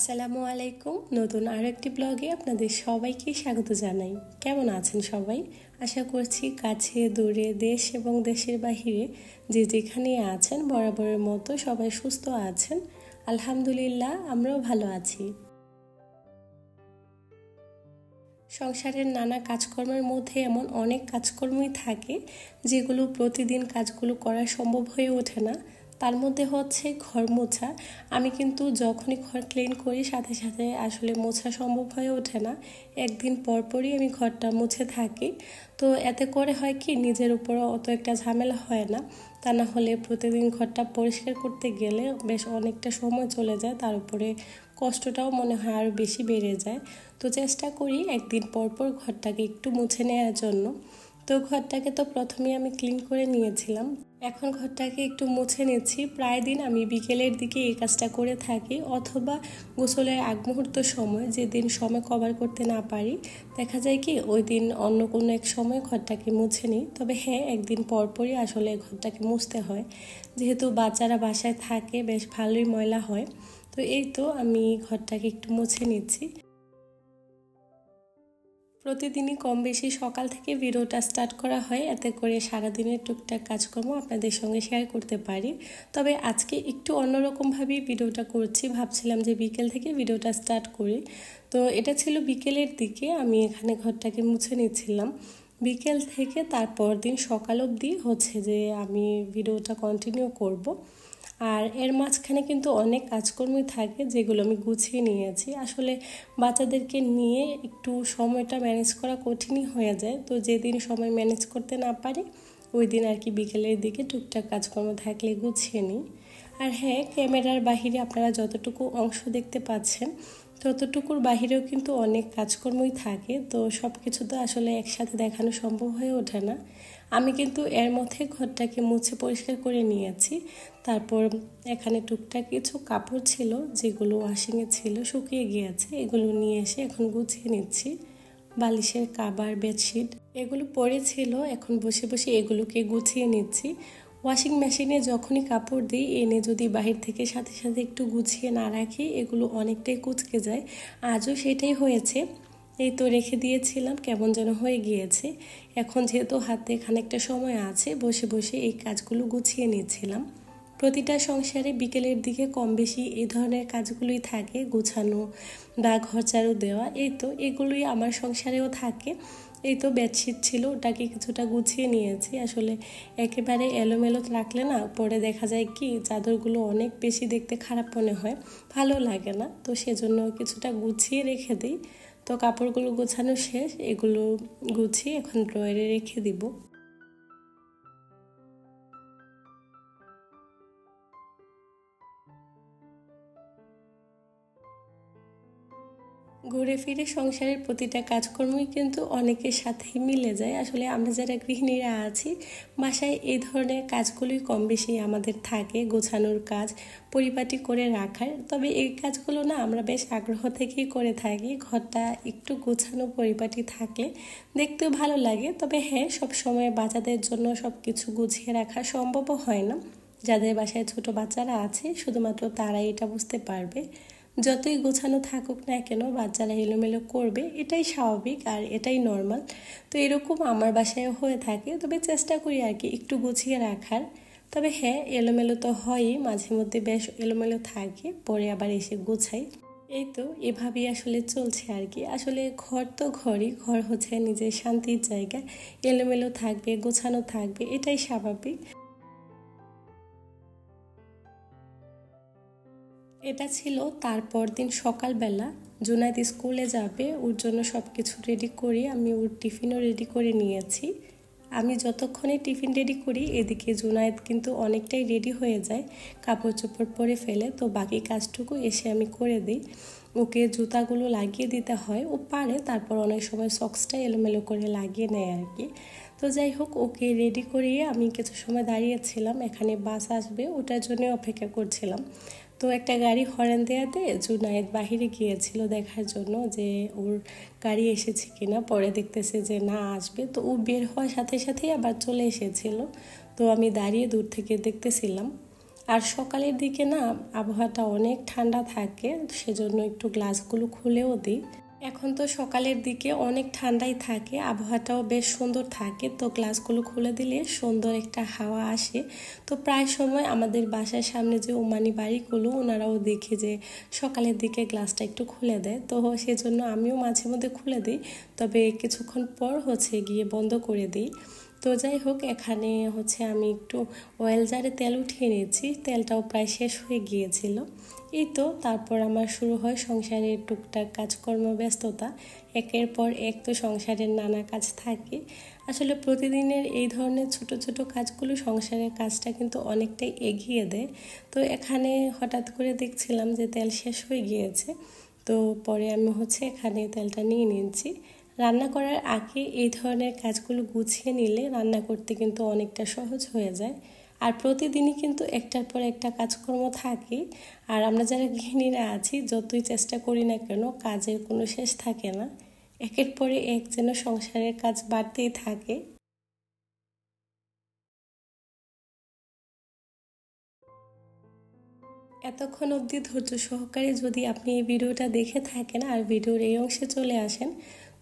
আসসালামু আলাইকুম। নতুন আরও একটি ব্লগে আপনাদের সবাইকে স্বাগত জানাই। কেমন আছেন সবাই? আশা করছি কাছে দূরে দেশ এবং দেশের বাহিরে যে যেখানে আছেন বরাবরের মতো সবাই সুস্থ আছেন। আলহামদুলিল্লাহ, আমরাও ভালো আছি। সংসারের নানা কাজকর্মের মধ্যে এমন অনেক কাজকর্মই থাকে যেগুলো প্রতিদিন কাজগুলো করা সম্ভব হয়ে ওঠে না। তার মধ্যে হচ্ছে ঘর মোছা। আমি কিন্তু যখনই ঘর ক্লিন করি সাথে সাথে আসলে মোছা সম্ভব হয়ে ওঠে না। একদিন পরপরই আমি ঘরটা মুছে থাকি। তো এতে করে হয় কি, নিজের উপরও অত একটা ঝামেলা হয় না। তা না হলে প্রতিদিন ঘরটা পরিষ্কার করতে গেলে বেশ অনেকটা সময় চলে যায়, তার উপরে কষ্টটাও মনে হয় আরও বেশি বেড়ে যায়। তো চেষ্টা করি একদিন পর পর ঘরটাকে একটু মুছে নেওয়ার জন্য। তো ঘরটাকে তো প্রথমেই আমি ক্লিন করে নিয়েছিলাম, এখন ঘরটাকে একটু মুছে নিচ্ছি। প্রায় দিন আমি বিকেলের দিকে এই কাজটা করে থাকি, অথবা গোসলের আগ মুহূর্ত সময়, যেদিন সময় কভার করতে না পারি দেখা যায় কি ওই দিন অন্য কোনো এক সময় ঘরটাকে মুছে নিই। তবে হ্যাঁ, একদিন পরপরই আসলে ঘরটাকে মুছতে হয়, যেহেতু বাচ্চারা বাসায় থাকে বেশ ভালোই ময়লা হয়। তো এই তো আমি ঘরটাকে একটু মুছে নিচ্ছি। প্রতিদিনই কম বেশি সকাল থেকে ভিডিওটা স্টার্ট করা হয়, এতে করে সারাদিনের টুকটাক কাজকর্ম আপনাদের সঙ্গে শেয়ার করতে পারি। তবে আজকে একটু অন্যরকমভাবেই ভিডিওটা করছি, ভাবছিলাম যে বিকেল থেকে ভিডিওটা স্টার্ট করি। তো এটা ছিল বিকেলের দিকে, আমি এখানে ঘরটাকে মুছে নিচ্ছিলাম। বিকেল থেকে তারপর দিন সকাল অবধি হচ্ছে যে আমি ভিডিওটা কন্টিনিউ করব। আর এর মাঝখানে কিন্তু অনেক কাজকর্মই থাকে যেগুলো আমি গুছিয়ে নিয়েছি। আসলে বাচ্চাদেরকে নিয়ে একটু সময়টা ম্যানেজ করা কঠিনই হয়ে যায়। তো যেদিন সময় ম্যানেজ করতে না পারি ওই দিন আর কি বিকেলের দিকে টুকটাক কাজকর্ম থাকলে গুছিয়ে নিই। আর হ্যাঁ, ক্যামেরার বাহিরে আপনারা যতটুকু অংশ দেখতে পাচ্ছেন ততটুকুর বাহিরেও কিন্তু অনেক কাজকর্মই থাকে। তো সব কিছু তো আসলে একসাথে দেখানো সম্ভব হয়ে ওঠে না। আমি কিন্তু এর মধ্যে ঘরটাকে মুছে পরিষ্কার করে নিয়েছি। তারপর এখানে টুকটাক কিছু কাপড় ছিল যেগুলো ওয়াশিংয়ে ছিল, শুকিয়ে গিয়েছে, এগুলো নিয়ে এসে এখন গুছিয়ে নিচ্ছি। বালিশের কাভার, বেডশিট এগুলো পড়েছিল, এখন বসে বসে এগুলোকে গুছিয়ে নিচ্ছি। ওয়াশিং মেশিনে যখনই কাপড় দিই এনে যদি বাহির থেকে সাথে সাথে একটু গুছিয়ে না রাখি এগুলো অনেকটাই কুঁচকে যায়। আজও সেটাই হয়েছে। এই তো রেখে দিয়েছিলাম, কেমন যেন হয়ে গিয়েছে। এখন যেহেতু হাতে খানিকটা সময় আছে, বসে বসে এই কাজগুলো গুছিয়ে নিয়েছিলাম। প্রতিটা সংসারে বিকেলের দিকে কম বেশি এই ধরনের কাজগুলোই থাকে, গোছানো বা ঘর ঝাড়ু দেওয়া। এই তো এগুলোই আমার সংসারেও থাকে। এই তো বেডশিট ছিল, ওটাকে কিছুটা গুছিয়ে নিয়েছি। আসলে একেবারে এলোমেলো রাখলে না পরে দেখা যায় কি চাদরগুলো অনেক বেশি দেখতে খারাপ মনে হয়, ভালো লাগে না। তো সেজন্য কিছুটা গুছিয়ে রেখে দিই। তো কাপড়গুলো গোছানো শেষ, এগুলো গুছিয়ে এখন ড্রয়ারে রেখে দিব। ঘুরে ফিরে সংসারের প্রতিটা কাজকর্মই কিন্তু অনেকের সাথেই মিলে যায়। আসলে আমরা যারা গৃহিণীরা আছি বাসায় এই ধরনের কাজগুলোই কম বেশি আমাদের থাকে, গোছানোর কাজ, পরিপাটি করে রাখার। তবে এই কাজগুলো না আমরা বেশ আগ্রহ থেকেই করে থাকি। ঘরটা একটু গোছানো পরিপাটি থাকলে দেখতেও ভালো লাগে। তবে হ্যাঁ, সব সময় বাচ্চাদের জন্য সব কিছু গুছিয়ে রাখা সম্ভবও হয় না। যাদের বাসায় ছোট বাচ্চারা আছে শুধুমাত্র তারাই এটা বুঝতে পারবে। যতই গোছানো থাকুক না কেন বাচ্চারা এলোমেলো করবে, এটাই স্বাভাবিক আর এটাই নর্মাল। তো এরকম আমার বাসায়ও হয়ে থাকে, তবে চেষ্টা করি আর কি একটু গুছিয়ে রাখার। তবে হ্যাঁ, এলোমেলো তো হয়ই, মাঝে মধ্যে বেশ এলোমেলো থাকে, পরে আবার এসে গোছাই। এই তো এভাবেই আসলে চলছে আর কি। আসলে ঘর তো ঘরই, ঘর হচ্ছে নিজের শান্তির জায়গা, এলোমেলো থাকবে গোছানো থাকবে এটাই স্বাভাবিক। এটা ছিল তারপর দিন সকালবেলা। জুনায়েদ স্কুলে যাবে, ওর জন্য সব কিছু রেডি করি, আমি ওর টিফিনও রেডি করে নিয়েছি। আমি যতক্ষণে টিফিন রেডি করি এদিকে জুনায়েদ কিন্তু অনেকটাই রেডি হয়ে যায়, কাপড় চোপড় পরে ফেলে। তো বাকি কাজটুকু এসে আমি করে দিই। ওকে জুতাগুলো লাগিয়ে দিতে হয়, ও পারে, তারপর অনেক সময় সক্সটা এলোমেলো করে লাগিয়ে নেয় আর কি। তো যাই হোক, ওকে রেডি করিয়ে আমি কিছু সময় দাঁড়িয়েছিলাম, এখানে বাস আসবে ওটার জন্য অপেক্ষা করছিলাম। তো একটা গাড়ি হর্ন দেওয়াতে জুনায়েদ বাহিরে গিয়েছিল দেখার জন্য যে ওর গাড়ি এসেছে কিনা, পরে দেখতেছে যে না আসবে। তো ও বের হওয়ার সাথে সাথেই আবার চলে এসেছিল। তো আমি দাঁড়িয়ে দূর থেকে দেখতেছিলাম। আর সকালের দিকে না আবহাওয়াটা অনেক ঠান্ডা থাকে, সেজন্য একটু গ্লাসগুলো খুলেও দিই। এখন তো সকালের দিকে অনেক ঠান্ডাই থাকে, আবহাওয়াটাও বেশ সুন্দর থাকে, তো গ্লাসগুলো খুলে দিলে সুন্দর একটা হাওয়া আসে। তো প্রায় সময় আমাদের বাসার সামনে যে ওমানি বাড়িগুলো, ওনারাও দেখে যে সকালের দিকে গ্লাসটা একটু খুলে দেয়, তো সেজন্য আমিও মাঝে মধ্যে খুলে দিই, তবে কিছুক্ষণ পর গিয়ে বন্ধ করে দিই। তো যাই হোক, এখানে আমি একটু অয়েল জারে তেল উঠিয়ে নিয়েছি, তেলটাও প্রায় শেষ হয়ে গিয়েছিল। এই তো তারপর আমার শুরু হয় সংসারের টুকটাক কাজকর্ম ব্যস্ততা। একের পর এক তো সংসারের নানা কাজ থাকে। আসলে প্রতিদিনের এই ধরনের ছোট ছোট কাজগুলো সংসারের কাজটা কিন্তু অনেকটাই এগিয়ে দেয়। তো এখানে হঠাৎ করে দেখছিলাম যে তেল শেষ হয়ে গিয়েছে, তো পরে আমি এখানে তেলটা নিয়ে নিয়েছি। রান্না করার আগে এই ধরনের কাজগুলো গুছিয়ে নিলে রান্না করতে কিন্তু অনেকটা সহজ হয়ে যায়। আর প্রতিদিনই কিন্তু একটার পর একটা কাজকর্ম থাকে, আর আমরা যারা গৃহিণীরা আছি যতই চেষ্টা করি না কেন কাজের কোনো শেষ থাকে না, একের পরে এক যেন সংসারের কাজ বাড়তেই থাকে। এতক্ষণ অবধি ধৈর্য সহকারে যদি আপনি এই ভিডিওটা দেখে থাকেন আর ভিডিওর এই অংশে চলে আসেন,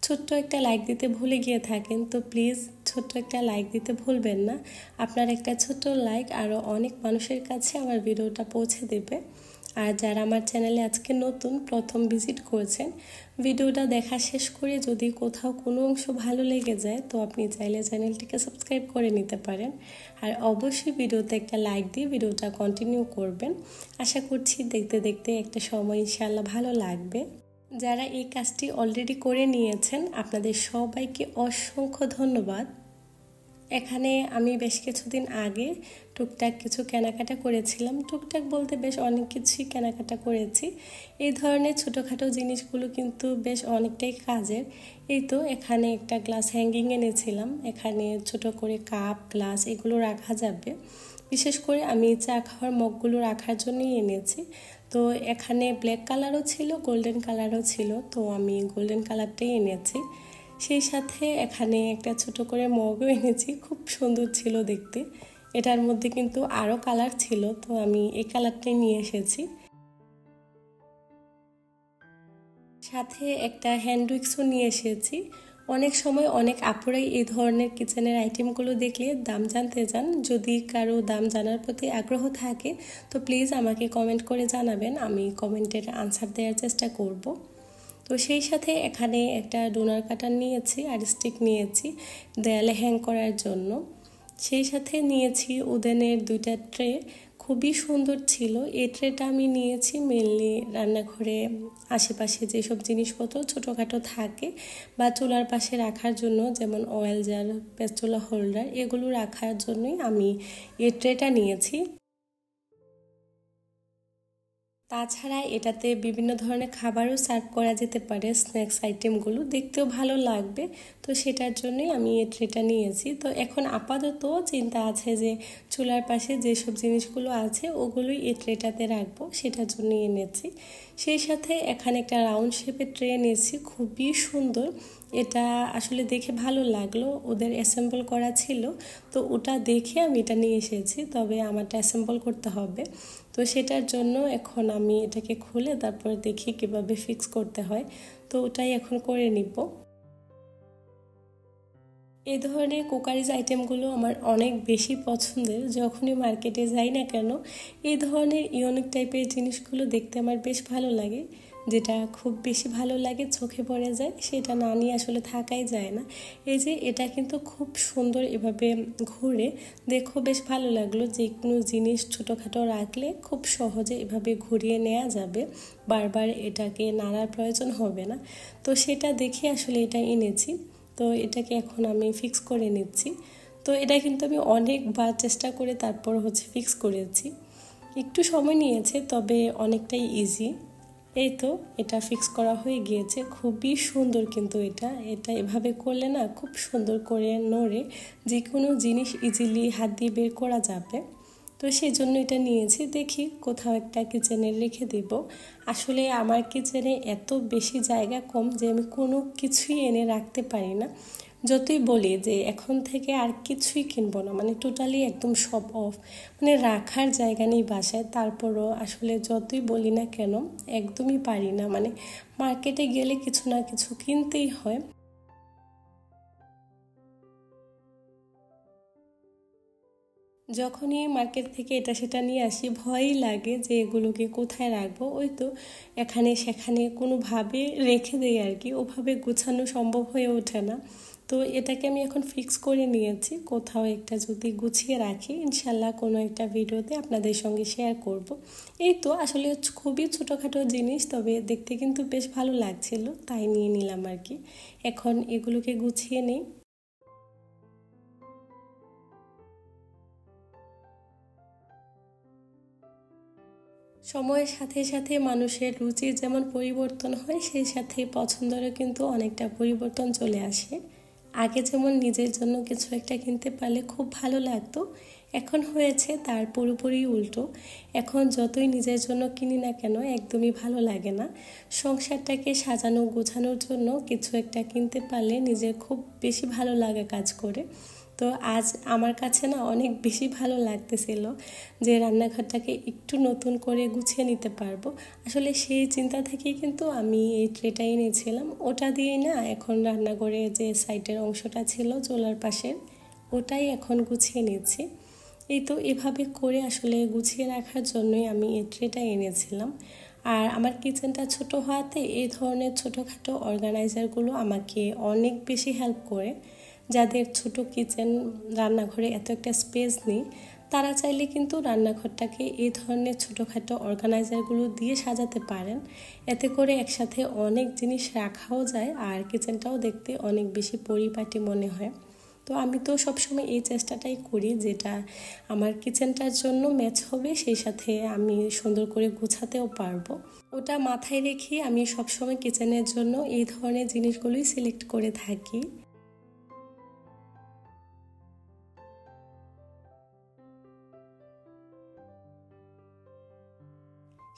ছোট্ট একটা লাইক দিতে ভুলে গিয়ে থাকেন, তো প্লিজ ছোট্ট একটা লাইক দিতে ভুলবেন না। আপনার একটা ছোট্ট লাইক আরও অনেক মানুষের কাছে আমার ভিডিওটা পৌঁছে দেবে। আর যারা আমার চ্যানেলে আজকে নতুন প্রথম ভিজিট করেছেন, ভিডিওটা দেখা শেষ করে যদি কোথাও কোনো অংশ ভালো লেগে যায়, তো আপনি চাইলে চ্যানেলটিকে সাবস্ক্রাইব করে নিতে পারেন। আর অবশ্যই ভিডিওতে একটা লাইক দিয়ে ভিডিওটা কন্টিনিউ করবেন। আশা করছি দেখতে দেখতে একটা সময় ইনশাআল্লাহ ভালো লাগবে। যারা এই কাজটি অলরেডি করে নিয়েছেন আপনাদের সবাইকে অসংখ্য ধন্যবাদ। এখানে আমি বেশ কিছুদিন আগে টুকটাক কিছু কেনাকাটা করেছিলাম, টুকটাক বলতে বেশ অনেক কিছুই কেনাকাটা করেছি। এই ধরনের ছোটোখাটো জিনিসগুলো কিন্তু বেশ অনেকটাই কাজের। এই তো এখানে একটা গ্লাস হ্যাঙ্গিং এনেছিলাম, এখানে ছোট করে কাপ গ্লাস এগুলো রাখা যাবে। বিশেষ করে আমি চা খাওয়ার মগগুলো রাখার জন্যই এনেছি। তো এখানে ব্ল্যাক কালারও ছিল, গোল্ডেন কালারও ছিল, তো আমি গোল্ডেন কালারটাই এনেছি। সেই সাথে এখানে একটা ছোট করে মগও এনেছি, খুব সুন্দর ছিল দেখতে। এটার মধ্যে কিন্তু আরও কালার ছিল, তো আমি এই কালারটাই নিয়ে এসেছি। সাথে একটা হ্যান্ড উইক্সও নিয়ে এসেছি। অনেক সময় অনেক আপুরাই এই ধরনের কিচেনের আইটেমগুলো দেখলে দাম জানতে চান। যদি কারো দাম জানার প্রতি আগ্রহ থাকে তো প্লিজ আমাকে কমেন্ট করে জানাবেন, আমি কমেন্টের আনসার দেওয়ার চেষ্টা করব। তো সেই সাথে এখানে একটা ডোনার কাটার নিয়েছি আর স্টিক নিয়েছি দেয়ালে হ্যাং করার জন্য। সেই সাথে নিয়েছি উদেনের 2টা ট্রে, খুবই সুন্দর ছিল। এই ট্রেটা আমি নিয়েছি মেনলি রান্নাঘরে আশেপাশে যেসব জিনিসপত্র ছোটোখাটো থাকে বা চুলার পাশে রাখার জন্য, যেমন অয়েল জার, পেস্টুলা হোল্ডার, এগুলো রাখার জন্যই আমি এই ট্রেটা নিয়েছি। তাছাড়া এটাতে বিভিন্ন ধরনের খাবারও সার্ভ করা যেতে পারে, স্ন্যাক্স আইটেমগুলো দেখতেও ভালো লাগবে, তো সেটার জন্যই আমি এই ট্রেটা নিয়েছি। তো এখন আপাতত চিন্তা আছে যে চুলার পাশে যেসব জিনিসগুলো আছে ওগুলোই এই ট্রেটাতে রাখবো, সেটার জন্যই এনেছি। সেই সাথে এখানে একটা রাউন্ড শেপের ট্রে নিয়েছি, খুবই সুন্দর। এটা আসলে দেখে ভালো লাগলো, ওদের অ্যাসেম্বল করা ছিল, তো ওটা দেখে আমি এটা নিয়ে এসেছি, তবে আমারটা অ্যাসেম্বল করতে হবে। তো সেটার জন্য এখন আমি এটাকে খুলে তারপরে দেখি কিভাবে ফিক্স করতে হয়, তো ওটাই এখন করে নিব। এই ধরনের কুকারিজ আইটেমগুলো আমার অনেক বেশি পছন্দের। যখনই মার্কেটে যাই না কেন এই ধরনের ইউনিক টাইপের জিনিসগুলো দেখতে আমার বেশ ভালো লাগে। যেটা খুব বেশি ভালো লাগে, চোখে পড়ে যায়, সেটা না নিয়ে আসলে থাকাই যায় না। এই যে এটা কিন্তু খুব সুন্দর এভাবে ঘুরে, দেখো বেশ ভালো লাগলো। যে কোনো জিনিস ছোটোখাটো রাখলে খুব সহজে এভাবে ঘুরিয়ে নেওয়া যাবে, বারবার এটাকে নাড়ার প্রয়োজন হবে না। তো সেটা দেখে আসলে এটা এনেছি। তো এটাকে এখন আমি ফিক্স করে নিচ্ছি। তো এটা কিন্তু আমি অনেকবার চেষ্টা করে তারপর ফিক্স করেছি, একটু সময় নিয়েছে তবে অনেকটাই ইজি। এই তো এটা ফিক্স করা হয়ে গিয়েছে, খুবই সুন্দর। কিন্তু এটা এভাবে করলে না খুব সুন্দর করে নড়ে, যে কোনো জিনিস ইজিলি হাত দিয়ে বের করা যাবে। তো সেই জন্য এটা নিয়েছি, দেখি কোথাও একটা কিচেনে রেখে দিব। আসলে আমার কিচেনে এত বেশি জায়গা কম যে আমি কোনো কিছুই এনে রাখতে পারি না। যতই বলি যে এখন থেকে আর কিছুই কিনবো না, মানে টোটালি একদম সব অফ, মানে রাখার জায়গা নেই বাসায়, তারপরও আসলে যতই বলি না কেন একদমই পারি না, মানে মার্কেটে গেলে কিছু না কিছু কিনতেই হয়। যখনই মার্কেট থেকে এটা সেটা নিয়ে আসি ভয়ই লাগে যে এগুলোকে কোথায় রাখবো, ওই তো এখানে সেখানে কোনোভাবে রেখে দেই আর কি, ওভাবে গোছানো সম্ভব হয়ে ওঠে না। তো এটাকে আমি এখন ফিক্স করে নিয়েছি, কোথাও একটা যদি গুছিয়ে রাখি ইনশাল্লাহ কোনো একটা ভিডিওতে আপনাদের সঙ্গে শেয়ার করব। এই তো আসলে খুবই ছোটোখাটো জিনিস, তবে দেখতে কিন্তু বেশ ভালো লাগছিল তাই নিয়ে নিলাম আর কি। এখন এগুলোকে গুছিয়ে নিই। সময়ের সাথে সাথে মানুষের রুচির যেমন পরিবর্তন হয়, সেই সাথে পছন্দেরও কিন্তু অনেকটা পরিবর্তন চলে আসে। আগে যেমন নিজের জন্য কিছু একটা কিনতে পারলে খুব ভালো লাগতো, এখন হয়েছে তার পুরোপুরি উল্টো। এখন যতই নিজের জন্য কিনি না কেন একদমই ভালো লাগে না। সংসারটাকে সাজানো গোছানোর জন্য কিছু একটা কিনতে পারলে নিজের খুব বেশি ভালো লাগা কাজ করে। তো আজ আমার কাছে না অনেক বেশি ভালো লাগতেছিল যে রান্নাঘরটাকে একটু নতুন করে গুছিয়ে নিতে পারবো। আসলে সেই চিন্তা থেকেই কিন্তু আমি এই ট্রেটা এনেছিলাম, ওটা দিয়েই না এখন রান্নাঘরে যে সাইডের অংশটা ছিল চুলার পাশের, ওটাই এখন গুছিয়ে নিচ্ছি। এই তো এভাবে করে আসলে গুছিয়ে রাখার জন্যই আমি এই ট্রেটা এনেছিলাম। আর আমার কিচেনটা ছোট হওয়াতে এই ধরনের ছোটোখাটো অর্গানাইজারগুলো আমাকে অনেক বেশি হেল্প করে। যাদের ছোট কিচেন, রান্নাঘরে এত একটা স্পেস নেই, তারা চাইলে কিন্তু রান্নাঘরটাকে এই ধরনের ছোটোখাটো অর্গানাইজারগুলো দিয়ে সাজাতে পারেন। এতে করে একসাথে অনেক জিনিস রাখাও যায় আর কিচেনটাও দেখতে অনেক বেশি পরিপাটি মনে হয়। তো আমি তো সবসময় এই চেষ্টাটাই করি যেটা আমার কিচেনটার জন্য ম্যাচ হবে, সেই সাথে আমি সুন্দর করে গুছাতেও পারবো। ওটা মাথায় রেখে আমি সবসময় কিচেনের জন্য এই ধরনের জিনিসগুলোই সিলেক্ট করে থাকি।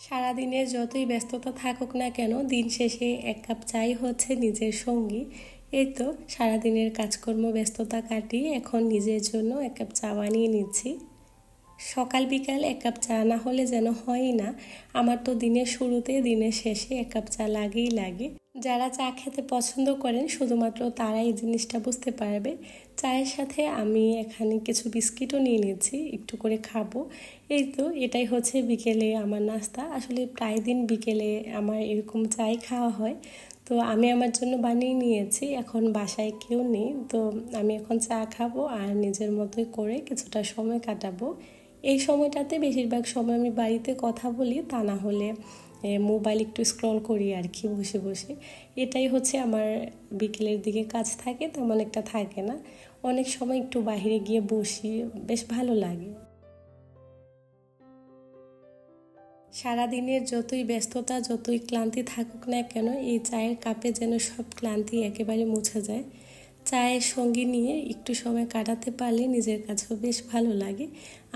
সারাদিনের যতই ব্যস্ততা থাকুক না কেন দিন শেষে এক কাপ চাই হচ্ছে নিজের সঙ্গী। এই তো সারাদিনের কাজকর্ম ব্যস্ততা কাটিয়ে এখন নিজের জন্য এক কাপ চা বানিয়ে নিচ্ছি। সকাল বিকাল এক কাপ চা না হলে যেন হয়ই না। আমার তো দিনের শুরুতে দিনের শেষে এক কাপ চা লাগেই লাগে। যারা চা খেতে পছন্দ করেন শুধুমাত্র তারাই এই জিনিসটা বুঝতে পারবে। চায়ের সাথে আমি এখানে কিছু বিস্কিটও নিয়ে নিয়েছি, একটু করে খাবো। এই তো এটাই হচ্ছে বিকেলে আমার নাস্তা। আসলে প্রায় দিন বিকেলে আমার এরকম চাই খাওয়া হয়। তো আমি আমার জন্য বানিয়ে নিয়েছি, এখন বাসায় কেউ নেই, তো আমি এখন চা খাবো আর নিজের মতোই করে কিছুটা সময় কাটাবো। এই সময়টাতে বেশিরভাগ সময় আমি বাড়িতে কথা বলি, তা না হলে মোবাইল একটু স্ক্রল করি আর কি বসে বসে। এটাই হচ্ছে আমার বিকেলের দিকে কাজ থাকে, তেমন একটা থাকে না। অনেক সময় একটু বাইরে গিয়ে বসি, বেশ ভালো লাগে। সারাদিনের যতই ব্যস্ততা যতই ক্লান্তি থাকুক না কেন এই চায়ের কাপে যেন সব ক্লান্তি একেবারে মুছে যায়। চায়ের সঙ্গে নিয়ে একটু সময় কাটাতে পারলে নিজের কাছেও বেশ ভালো লাগে।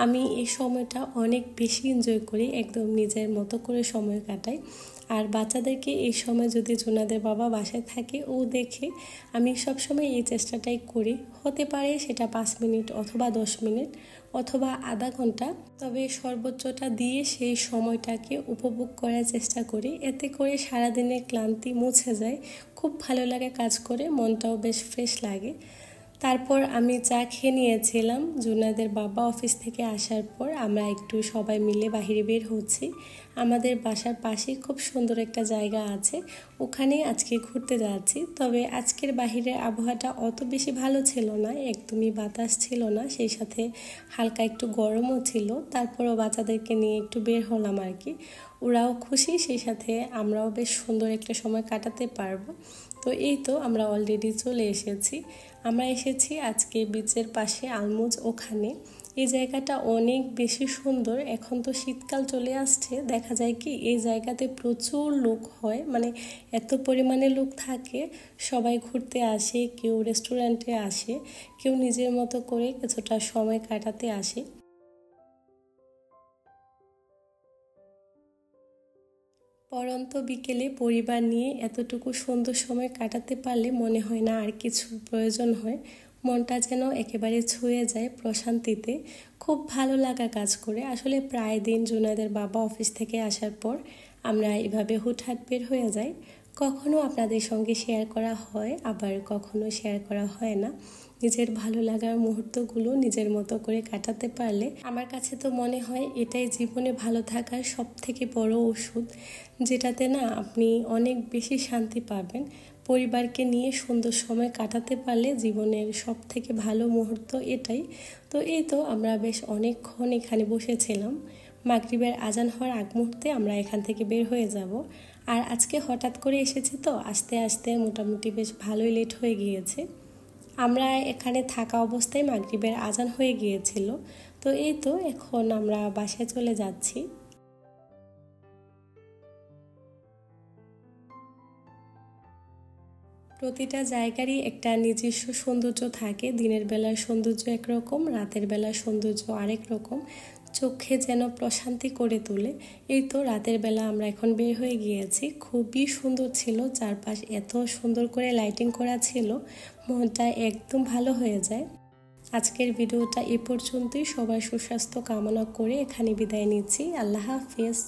আমি এই সময়টা অনেক বেশি এনজয় করি, একদম নিজের মতো করে সময় কাটাই। আর বাচ্চাদেরকে এই সময় যদি জোনাদের বাবা বাসায় থাকে ও দেখে, আমি সবসময় এই চেষ্টাটাই করি। হতে পারে সেটা 5 মিনিট অথবা 10 মিনিট অথবা আধা ঘন্টা, তবে সর্বোচ্চটা দিয়ে সেই সময়টাকে উপভোগ করার চেষ্টা করি। এতে করে সারাদিনের ক্লান্তি মুছে যায়, খুব ভালো লাগে কাজ করে, মনটাও বেশ ফ্রেশ লাগে। তারপর আমি চা খেয়ে নিয়েছিলাম। জুনাদের বাবা অফিস থেকে আসার পর আমরা একটু সবাই মিলে বাহিরে বের হচ্ছি। আমাদের বাসার পাশেই খুব সুন্দর একটা জায়গা আছে, ওখানেই আজকে ঘুরতে যাচ্ছি। তবে আজকের বাহিরের আবহাওয়াটা অত বেশি ভালো ছিল না, একদমই বাতাস ছিল না, সেই সাথে হালকা একটু গরমও ছিল। তারপরও বাচ্চাদেরকে নিয়ে একটু বের হলাম আর কি। ওরাও খুশি, সেই সাথে আমরাও বেশ সুন্দর একটা সময় কাটাতে পারবো। তো এই তো আমরা অলরেডি চলে এসেছি। আমরা এসেছি আজকে বিচের পাশে আলমুজ, ওখানে। এই জায়গাটা অনেক বেশি সুন্দর। এখন তো শীতকাল চলে আসছে, দেখা যায় কি এই জায়গাতে প্রচুর লোক হয়, মানে এত পরিমাণে লোক থাকে। সবাই ঘুরতে আসে, কেউ রেস্টুরেন্টে আসে, কেউ নিজের মতো করে কিছুটা সময় কাটাতে আসে। পরন্ত বিকেলে পরিবার নিয়ে এতটুকু সুন্দর সময় কাটাতে পারলে মনে হয় না আর কিছু প্রয়োজন হয়। মনটা যেন একেবারে ছুঁয়ে যায় প্রশান্তিতে। খুব ভালো লাগা কাজ করে। আসলে প্রায় দিন জুনায়েদের বাবা অফিস থেকে আসার পর আমরা এভাবে হুটহাট বের হয়ে যাই। কখনো আপনাদের সঙ্গে শেয়ার করা হয়, আবার কখনো শেয়ার করা হয় না। নিজের ভালো লাগার মুহূর্তগুলো নিজের মতো করে কাটাতে পারলে আমার কাছে তো মনে হয় এটাই জীবনে ভালো থাকার সবথেকে বড় ওষুধ, যেটাতে না আপনি অনেক বেশি শান্তি পাবেন। পরিবারকে নিয়ে সুন্দর সময় কাটাতে পারলে জীবনের সবথেকে ভালো মুহূর্ত এটাই। তো এই তো আমরা বেশ অনেকক্ষণ এখানে বসেছিলাম। মাগরিবের আজান হওয়ার আগ মুহূর্তে আমরা এখান থেকে বের হয়ে যাব। আর আজকে হঠাৎ করে এসেছে তো আস্তে আস্তে মোটামুটি বেশ ভালোই লেট হয়ে গিয়েছে। আমরা এখানে থাকা অবস্থায় মাগরিবের আজান হয়ে গিয়েছিল। তো এই তো এখন আমরা বাসায় চলে যাচ্ছি। প্রতিটা জায়গারই একটা নিজস্ব সৌন্দর্য থাকে। দিনের বেলার সৌন্দর্য একরকম, রাতের বেলার সৌন্দর্য আরেক রকম, চোখে যেন প্রশান্তি করে তোলে। এই তো রাতের বেলা আমরা এখন বের হয়ে গিয়েছি। খুবই সুন্দর ছিল, চারপাশ এত সুন্দর করে লাইটিং করা ছিল, মনটা একদম ভালো হয়ে যায়। আজকের ভিডিওটা এ পর্যন্তই। সবার সুস্বাস্থ্য কামনা করে এখানে বিদায় নিচ্ছি। আল্লাহ হাফেজ।